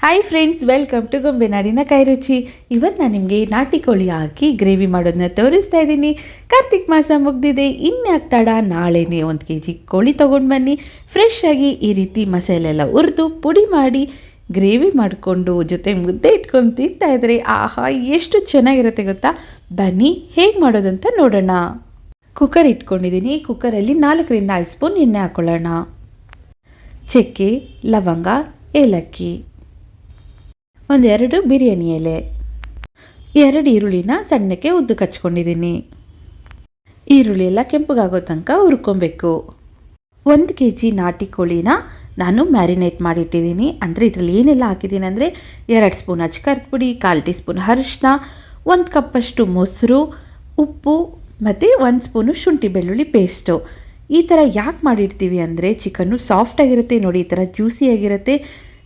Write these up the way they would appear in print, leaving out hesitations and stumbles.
Hi friends, welcome to ಗೊಂಬೆ ನಾಡಿನ ಕೈರುಚಿ. ಇವತ್ತು ನಾನು ನಿಮಗೆ ನಾಟಿ ಕೋಳಿ ಹಾಕಿ ಗ್ರೇವಿ ಮಾಡೋದನ್ನ ತೋರಿಸ್ತಾ ಇದ್ದೀನಿ. ಕಾರ್ತಿಕ್ ಮಾಸ ಮುಗ್ದಿದೆ, ಇನ್ಯಾಕೆ ತಡ, ನಾಳೆನೇ 1 kg ಕೋಳಿ ತೊಗೊಂಡು ಬನ್ನಿ. ಫ್ರೆಶ್ ಆಗಿ ಈ ರೀತಿ ಮಸಾಲೆ ಎಲ್ಲ ಹುರಿದು ಪುಡಿ ಮಾಡಿ ಗ್ರೇವಿ ಮಾಡಿಕೊಂಡು ಜೊತೆ ಮುದ್ದೆ ಇಟ್ಕೊಂಡು ತಿಂತಾ ಇದ್ರೆ ಆಹಾ ಎಷ್ಟು ಚೆನ್ನಾಗಿರುತ್ತೆ ಗೊತ್ತಾ. ಬನ್ನಿ ಹೇಗೆ ಮಾಡೋದಂತ ನೋಡೋಣ. ಕುಕ್ಕರ್ ಇಟ್ಕೊಂಡಿದ್ದೀನಿ. ಕುಕ್ಕರಲ್ಲಿ 4ರಿಂದ 5 ಸ್ಪೂನ್ ಎಣ್ಣೆ ಹಾಕ್ಕೊಳ್ಳೋಣ. ಚಕ್ಕೆ, ಲವಂಗ, ಏಲಕ್ಕಿ, 1-2 ಬಿರಿಯಾನಿ ಎಲೆ, 2 ಈರುಳ್ಳಿನ ಸಣ್ಣಕ್ಕೆ ಉದ್ದಕ್ಕೆ ಹಚ್ಕೊಂಡಿದ್ದೀನಿ. ಈರುಳ್ಳಿ ಎಲ್ಲ ಕೆಂಪಗಾಗೋ ತನಕ ಹುರ್ಕೊಬೇಕು. 1 kg ನಾಟಿ ಕೋಳಿನ ನಾನು ಮ್ಯಾರಿನೇಟ್ ಮಾಡಿಟ್ಟಿದ್ದೀನಿ. ಅಂದರೆ ಇದರಲ್ಲಿ ಏನೆಲ್ಲ ಹಾಕಿದ್ದೀನಿ ಅಂದರೆ 2 ಸ್ಪೂನ್ ಅಚ್ಕಾರದ ಪುಡಿ, 1/4 ಟೀ ಸ್ಪೂನ್ ಅರಿಶಿನ, 1 ಕಪ್ಪಷ್ಟು ಮೊಸರು, ಉಪ್ಪು ಮತ್ತು 1 ಸ್ಪೂನು ಶುಂಠಿ ಬೆಳ್ಳುಳ್ಳಿ ಪೇಸ್ಟು. ಈ ಥರ ಯಾಕೆ ಮಾಡಿರ್ತೀವಿ ಅಂದರೆ ಚಿಕನ್ನು ಸಾಫ್ಟಾಗಿರುತ್ತೆ ನೋಡಿ, ಈ ಥರ ಜ್ಯೂಸಿಯಾಗಿರುತ್ತೆ.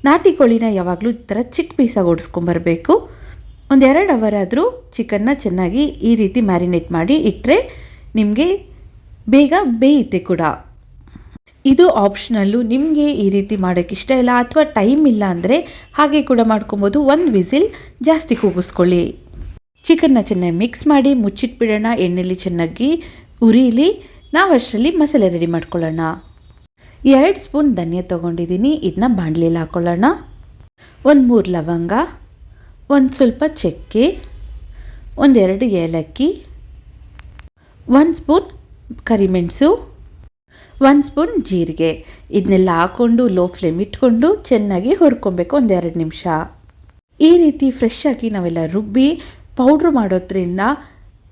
ನಾಟಿ ಕೋಳಿನ ಯಾವಾಗಲೂ ಈ ಥರ ಚಿಕ್ಕ ಪೀಸಾಗಿ ಓಡಿಸ್ಕೊಂಬರ್ಬೇಕು. 1-2 ಅವರ್ ಆದರೂ ಚಿಕನ್ನ ಚೆನ್ನಾಗಿ ಈ ರೀತಿ ಮ್ಯಾರಿನೇಟ್ ಮಾಡಿ ಇಟ್ಟರೆ ನಿಮಗೆ ಬೇಗ ಬೇಯುತ್ತೆ ಕೂಡ. ಇದು ಆಪ್ಷನಲ್ಲು. ನಿಮಗೆ ಈ ರೀತಿ ಮಾಡೋಕ್ಕೆ ಇಷ್ಟ ಇಲ್ಲ ಅಥವಾ ಟೈಮ್ ಇಲ್ಲ ಅಂದರೆ ಹಾಗೆ ಕೂಡ ಮಾಡ್ಕೊಬೋದು. 1 ವಿಸಿಲ್ ಜಾಸ್ತಿ ಕೂಗಿಸ್ಕೊಳ್ಳಿ. ಚಿಕನ್ನ ಚೆನ್ನಾಗಿ ಮಿಕ್ಸ್ ಮಾಡಿ ಮುಚ್ಚಿಟ್ಬಿಡೋಣ. ಎಣ್ಣೆಲಿ ಚೆನ್ನಾಗಿ ಉರಿಲಿ. ನಾವು ಅಷ್ಟರಲ್ಲಿ ಮಸಾಲೆ ರೆಡಿ ಮಾಡ್ಕೊಳ್ಳೋಣ. 2 ಸ್ಪೂನ್ ಧನಿಯಾ ತೊಗೊಂಡಿದ್ದೀನಿ. ಇದನ್ನ ಬಾಣಲೆಯಲ್ಲಿ ಹಾಕ್ಕೊಳ್ಳೋಣ. 1-3 ಲವಂಗ, 1 ಸ್ವಲ್ಪ ಚಕ್ಕೆ, 1-2 ಏಲಕ್ಕಿ, 1 ಸ್ಪೂನ್ ಕರಿಮೆಣಸು, 1 ಸ್ಪೂನ್ ಜೀರಿಗೆ. ಇದನ್ನೆಲ್ಲ ಹಾಕ್ಕೊಂಡು ಲೋ ಫ್ಲೇಮ್ ಇಟ್ಕೊಂಡು ಚೆನ್ನಾಗಿ ಹುರ್ಕೊಬೇಕು 1-2 ನಿಮಿಷ. ಈ ರೀತಿ ಫ್ರೆಶ್ ಆಗಿ ನಾವೆಲ್ಲ ರುಬ್ಬಿ ಪೌಡ್ರ್ ಮಾಡೋದ್ರಿಂದ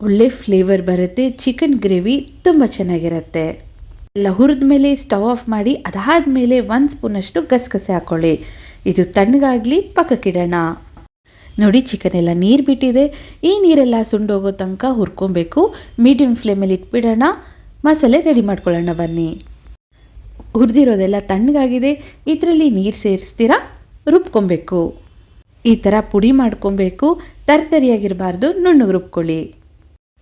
ಒಳ್ಳೆ ಫ್ಲೇವರ್ ಬರುತ್ತೆ. ಚಿಕನ್ ಗ್ರೇವಿ ತುಂಬ ಚೆನ್ನಾಗಿರುತ್ತೆ. ಎಲ್ಲ ಹುರಿದ ಮೇಲೆ ಸ್ಟವ್ ಆಫ್ ಮಾಡಿ ಅದಾದಮೇಲೆ 1 ಸ್ಪೂನಷ್ಟು ಗಸಗಸೆ ಹಾಕ್ಕೊಳ್ಳಿ. ಇದು ತಣ್ಣಗಾಗಲಿ, ಪಕ್ಕಕ್ಕಿಡೋಣ. ನೋಡಿ ಚಿಕನ್ ಎಲ್ಲ ನೀರು ಬಿಟ್ಟಿದೆ. ಈ ನೀರೆಲ್ಲ ಸುಂಡೋಗೋ ತನಕ ಹುರ್ಕೊಬೇಕು. ಮೀಡಿಯಮ್ ಫ್ಲೇಮಲ್ಲಿ ಇಟ್ಬಿಡೋಣ. ಮಸಾಲೆ ರೆಡಿ ಮಾಡ್ಕೊಳ್ಳೋಣ ಬನ್ನಿ. ಹುರಿದಿರೋದೆಲ್ಲ ತಣ್ಣಗಾಗಿದೆ. ಇದರಲ್ಲಿ ನೀರು ಸೇರಿಸ್ತೀರಾ ರುಬ್ಕೊಬೇಕು. ಈ ಥರ ಪುಡಿ ಮಾಡ್ಕೊಬೇಕು. ತರಿತರಿಯಾಗಿರಬಾರ್ದು, ನುಣ್ಣಗೆ ರುಬ್ಕೊಳ್ಳಿ.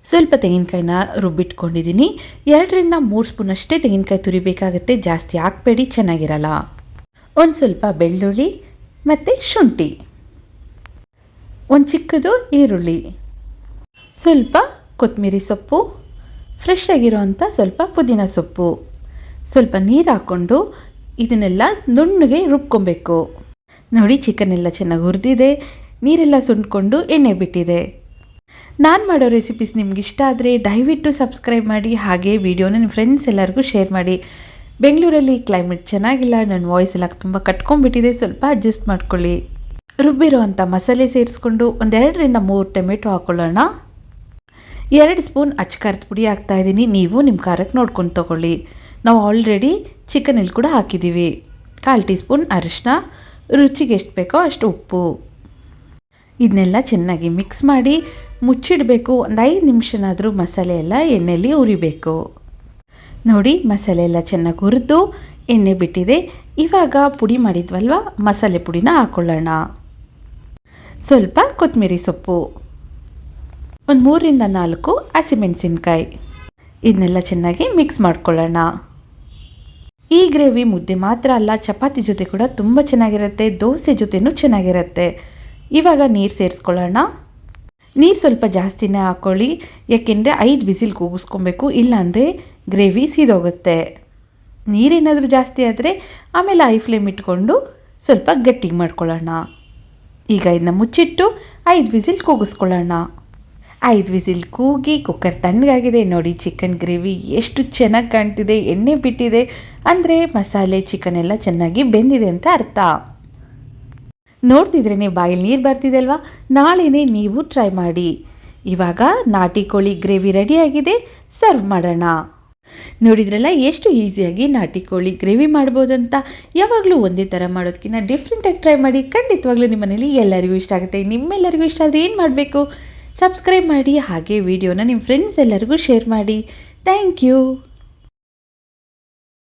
ಸ್ವಲ್ಪ ತೆಂಗಿನಕಾಯಿನ ರುಬ್ಬಿಟ್ಕೊಂಡಿದ್ದೀನಿ. 2ರಿಂದ 3 ಸ್ಪೂನ್ ಅಷ್ಟೇ ತೆಂಗಿನಕಾಯಿ ತುರಿಬೇಕಾಗುತ್ತೆ, ಜಾಸ್ತಿ ಹಾಕಬೇಡಿ, ಚೆನ್ನಾಗಿರಲ್ಲ. 1 ಸ್ವಲ್ಪ ಬೆಳ್ಳುಳ್ಳಿ ಮತ್ತು ಶುಂಠಿ, 1 ಚಿಕ್ಕದು ಈರುಳ್ಳಿ, ಸ್ವಲ್ಪ ಕೊತ್ತಂಬರಿ ಸೊಪ್ಪು, ಫ್ರೆಶ್ ಆಗಿರೋವಂಥ ಸ್ವಲ್ಪ ಪುದೀನ ಸೊಪ್ಪು, ಸ್ವಲ್ಪ ನೀರು ಹಾಕ್ಕೊಂಡು ಇದನ್ನೆಲ್ಲ ನುಣ್ಣಗೆ ರುಬ್ಕೊಬೇಕು. ನೋಡಿ ಚಿಕನ್ ಎಲ್ಲ ಚೆನ್ನಾಗಿ ಹುರಿದಿದೆ. ನೀರೆಲ್ಲ ಸುಂಡ್ಕೊಂಡು ಎಣ್ಣೆ ಬಿಟ್ಟಿದೆ. ನಾನು ಮಾಡೋ ರೆಸಿಪೀಸ್ ನಿಮ್ಗೆ ಇಷ್ಟ ಆದರೆ ದಯವಿಟ್ಟು ಸಬ್ಸ್ಕ್ರೈಬ್ ಮಾಡಿ. ಹಾಗೆ ವಿಡಿಯೋನ ನಿಮ್ಮ ಫ್ರೆಂಡ್ಸ್ ಎಲ್ಲರಿಗೂ ಶೇರ್ ಮಾಡಿ. ಬೆಂಗಳೂರಲ್ಲಿ ಕ್ಲೈಮೇಟ್ ಚೆನ್ನಾಗಿಲ್ಲ, ನನ್ನ ವಾಯ್ಸ್ ಎಲ್ಲ ತುಂಬ ಕಟ್ಕೊಂಡ್ಬಿಟ್ಟಿದೆ, ಸ್ವಲ್ಪ ಅಡ್ಜಸ್ಟ್ ಮಾಡ್ಕೊಳ್ಳಿ. ರುಬ್ಬಿರೋ ಅಂಥ ಮಸಾಲೆ ಸೇರಿಸ್ಕೊಂಡು 1-2ರಿಂದ 3 ಟೊಮೆಟೊ ಹಾಕ್ಕೊಳ್ಳೋಣ. 2 ಸ್ಪೂನ್ ಅಚ್ಕಾರದ ಪುಡಿ ಹಾಕ್ತಾಯಿದ್ದೀನಿ. ನೀವು ನಿಮ್ಮ ಖಾರಕ್ಕೆ ನೋಡ್ಕೊಂಡು ತೊಗೊಳ್ಳಿ. ನಾವು ಆಲ್ರೆಡಿ ಚಿಕನಲ್ಲಿ ಕೂಡ ಹಾಕಿದ್ದೀವಿ. 1/4 ಟೀ ಸ್ಪೂನ್ ಅರಿಶಿನ, ರುಚಿಗೆ ಎಷ್ಟು ಬೇಕೋ ಅಷ್ಟು ಉಪ್ಪು. ಇದನ್ನೆಲ್ಲ ಚೆನ್ನಾಗಿ ಮಿಕ್ಸ್ ಮಾಡಿ ಮುಚ್ಚಿಡಬೇಕು. 5 ನಿಮಿಷನಾದರೂ ಮಸಾಲೆ ಎಲ್ಲ ಎಣ್ಣೆಯಲ್ಲಿ ಉರಿಬೇಕು. ನೋಡಿ ಮಸಾಲೆ ಎಲ್ಲ ಚೆನ್ನಾಗಿ ಹುರಿದು ಎಣ್ಣೆ ಬಿಟ್ಟಿದೆ. ಇವಾಗ ಪುಡಿ ಮಾಡಿದ್ವಲ್ವ ಮಸಾಲೆ ಪುಡಿನ ಹಾಕ್ಕೊಳ್ಳೋಣ. ಸ್ವಲ್ಪ ಕೊತ್ತಂಬರಿ ಸೊಪ್ಪು, 3ರಿಂದ 4 ಹಸಿಮೆಣಸಿನ್ಕಾಯಿ. ಇದನ್ನೆಲ್ಲ ಚೆನ್ನಾಗಿ ಮಿಕ್ಸ್ ಮಾಡ್ಕೊಳ್ಳೋಣ. ಈ ಗ್ರೇವಿ ಮುದ್ದೆ ಮಾತ್ರ ಅಲ್ಲ, ಚಪಾತಿ ಜೊತೆ ಕೂಡ ತುಂಬ ಚೆನ್ನಾಗಿರುತ್ತೆ, ದೋಸೆ ಜೊತೆನೂ ಚೆನ್ನಾಗಿರುತ್ತೆ. ಇವಾಗ ನೀರು ಸೇರಿಸ್ಕೊಳ್ಳೋಣ. ನೀರು ಸ್ವಲ್ಪ ಜಾಸ್ತಿನೇ ಹಾಕ್ಕೊಳ್ಳಿ, ಯಾಕೆಂದರೆ 5 ವಿಸಿಲ್ ಕೂಗಿಸ್ಕೊಬೇಕು, ಇಲ್ಲಾಂದರೆ ಗ್ರೇವಿ ಸೀದೋಗುತ್ತೆ. ನೀರೇನಾದರೂ ಜಾಸ್ತಿ ಆದರೆ ಆಮೇಲೆ ಐ ಫ್ಲೇಮ್ ಇಟ್ಕೊಂಡು ಸ್ವಲ್ಪ ಗಟ್ಟಿಗೆ ಮಾಡ್ಕೊಳ್ಳೋಣ. ಈಗ ಇದನ್ನ ಮುಚ್ಚಿಟ್ಟು 5 ವಿಸಿಲ್ ಕೂಗಿಸ್ಕೊಳ್ಳೋಣ. 5 ವಿಸಿಲ್ ಕೂಗಿ ಕುಕ್ಕರ್ ತಣ್ಣಗಾಗಿದೆ. ನೋಡಿ ಚಿಕನ್ ಗ್ರೇವಿ ಎಷ್ಟು ಚೆನ್ನಾಗಿ ಕಾಣ್ತಿದೆ, ಎಣ್ಣೆ ಬಿಟ್ಟಿದೆ ಅಂದರೆ ಮಸಾಲೆ ಚಿಕನ್ ಎಲ್ಲ ಚೆನ್ನಾಗಿ ಬೆಂದಿದೆ ಅಂತ ಅರ್ಥ. ನೋಡ್ತಿದ್ರೇ ಬಾಯಲ್ಲಿ ನೀರು ಬರ್ತಿದೆ ಅಲ್ವಾ. ನಾಳೆನೇ ನೀವು ಟ್ರೈ ಮಾಡಿ. ಇವಾಗ ನಾಟಿ ಕೋಳಿ ಗ್ರೇವಿ ರೆಡಿಯಾಗಿದೆ, ಸರ್ವ್ ಮಾಡೋಣ. ನೋಡಿದ್ರಲ್ಲ ಎಷ್ಟು ಈಸಿಯಾಗಿ ನಾಟಿ ಕೋಳಿ ಗ್ರೇವಿ ಮಾಡ್ಬೋದಂತ. ಯಾವಾಗಲೂ ಒಂದೇ ಥರ ಮಾಡೋದಕ್ಕಿಂತ ಡಿಫ್ರೆಂಟಾಗಿ ಟ್ರೈ ಮಾಡಿ. ಖಂಡಿತವಾಗ್ಲೂ ನಿಮ್ಮ ಮನೇಲಿ ಎಲ್ಲರಿಗೂ ಇಷ್ಟ ಆಗುತ್ತೆ. ನಿಮ್ಮೆಲ್ಲರಿಗೂ ಇಷ್ಟ ಆದರೆ ಏನು ಮಾಡಬೇಕು, ಸಬ್ಸ್ಕ್ರೈಬ್ ಮಾಡಿ. ಹಾಗೆ ವಿಡಿಯೋನ ನಿಮ್ಮ ಫ್ರೆಂಡ್ಸ್ ಎಲ್ಲರಿಗೂ ಶೇರ್ ಮಾಡಿ. Thank you.